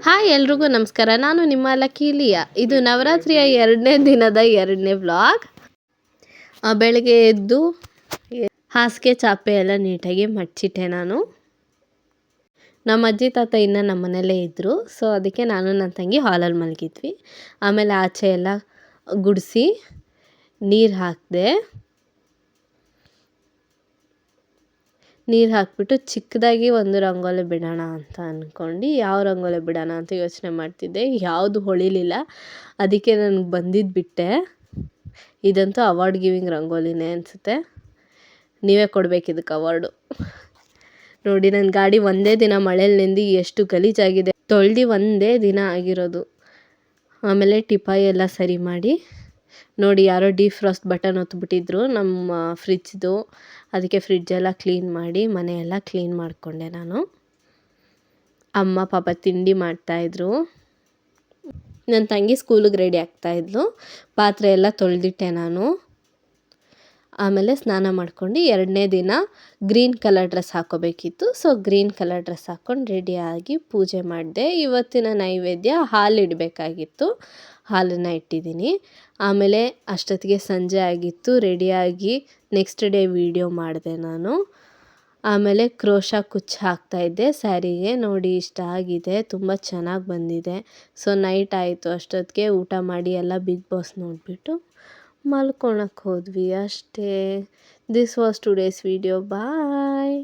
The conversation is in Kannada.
ಹಾಯ್ ಎಲ್ರಿಗೂ ನಮಸ್ಕಾರ. ನಾನು ನಿಮ್ಮ ಲಕ್ಕೀಲಿಯಾ. ಇದು ನವರಾತ್ರಿಯ 2ನೇ ದಿನದ 2ನೇ ವ್ಲಾಗ್. ಬೆಳಗ್ಗೆ ಎದ್ದು ಹಾಸಿಗೆ ಚಾಪೆ ಎಲ್ಲ ನೀಟಾಗಿ ಮಡ್ಚಿಟ್ಟೆ ನಾನು. ನಮ್ಮ ಅಜ್ಜಿ ತಾತ ಇನ್ನೂ ನಮ್ಮ ಮನೆಯಲ್ಲೇ ಇದ್ದರು. ಸೊ ಅದಕ್ಕೆ ನಾನು ನನ್ನ ತಂಗಿ ಹಾಲಲ್ಲಿ ಮಲಗಿದ್ವಿ. ಆಮೇಲೆ ಆಚೆ ಎಲ್ಲ ಗುಡಿಸಿ ನೀರು ಹಾಕಿದೆ. ನೀರು ಹಾಕಿಬಿಟ್ಟು ಚಿಕ್ಕದಾಗಿ ಒಂದು ರಂಗೋಲಿ ಬಿಡೋಣ ಅಂತ ಅಂದ್ಕೊಂಡು ಯಾವ ರಂಗೋಲಿ ಬಿಡೋಣ ಅಂತ ಯೋಚನೆ ಮಾಡ್ತಿದ್ದೆ. ಯಾವುದು ಹೊಳಿಲಿಲ್ಲ, ಅದಕ್ಕೆ ನನಗೆ ಬಂದಿದ್ದು ಬಿಟ್ಟೆ. ಇದಂತೂ ಅವಾರ್ಡ್ ಗಿವಿಂಗ್ ರಂಗೋಲಿನೇ ಅನಿಸುತ್ತೆ. ನೀವೇ ಕೊಡಬೇಕು ಇದಕ್ಕೆ ಅವಾರ್ಡು. ನೋಡಿ, ನನ್ನ ಗಾಡಿ ಒಂದೇ ದಿನ ಮಳೇಲಿ ನೆಂದು ಎಷ್ಟು ಗಲೀಜಾಗಿದೆ. ತೊಳ್ದು ಒಂದೇ ದಿನ ಆಗಿರೋದು. ಆಮೇಲೆ ಟಿಪಾಯಿ ಎಲ್ಲ ಸರಿ ಮಾಡಿ, ನೋಡಿ ಯಾರೋ ಡಿಫ್ರಾಸ್ಟ್ ಬಟನ್ ಒತ್ತಿಬಿಟ್ಟಿದ್ರು ನಮ್ಮ ಫ್ರಿಜ್ದು. ಅದಕ್ಕೆ ಫ್ರಿಜ್ಜೆಲ್ಲ ಕ್ಲೀನ್ ಮಾಡಿ ಮನೆಯೆಲ್ಲ ಕ್ಲೀನ್ ಮಾಡಿಕೊಂಡೆ ನಾನು. ಅಮ್ಮ ಪಾಪ ತಿಂಡಿ ಮಾಡ್ತಾಯಿದ್ರು. ನನ್ನ ತಂಗಿ ಸ್ಕೂಲಿಗೆ ರೆಡಿ ಆಗ್ತಾಯಿದ್ಲು. ಪಾತ್ರೆ ಎಲ್ಲ ತೊಳೆದಿಟ್ಟೆ ನಾನು. ಆಮೇಲೆ ಸ್ನಾನ ಮಾಡ್ಕೊಂಡು 2ನೇ ದಿನ ಗ್ರೀನ್ ಕಲರ್ ಡ್ರೆಸ್ ಹಾಕೋಬೇಕಿತ್ತು. ಸೊ ಗ್ರೀನ್ ಕಲರ್ ಡ್ರೆಸ್ ಹಾಕ್ಕೊಂಡು ರೆಡಿಯಾಗಿ ಪೂಜೆ ಮಾಡಿದೆ. ಇವತ್ತಿನ ನೈವೇದ್ಯ ಹಾಲಿಡಬೇಕಾಗಿತ್ತು. ಹಾಲನ್ನು ಇಟ್ಟಿದ್ದೀನಿ. ಆಮೇಲೆ ಅಷ್ಟೊತ್ತಿಗೆ ಸಂಜೆ ಆಗಿತ್ತು. ರೆಡಿಯಾಗಿ ನೆಕ್ಸ್ಟ್ ಡೇ ವೀಡಿಯೋ ಮಾಡಿದೆ ನಾನು. ಆಮೇಲೆ ಕ್ರೋಶಾ ಕುಚ್ಚು ಹಾಕ್ತಾಯಿದ್ದೆ ಸ್ಯಾರಿಗೆ. ನೋಡಿ ಇಷ್ಟ ಆಗಿದೆ, ತುಂಬ ಚೆನ್ನಾಗಿ ಬಂದಿದೆ. ಸೊ ನೈಟ್ ಆಯಿತು. ಅಷ್ಟೊತ್ತಿಗೆ ಊಟ ಮಾಡಿ ಎಲ್ಲ ಬಿಗ್ ಬಾಸ್ ನೋಡಿಬಿಟ್ಟು ಮಲ್ಕೊಳಕ್ಕೆ ಹೋದ್ವಿ ಅಷ್ಟೇ. This was today's video. Bye.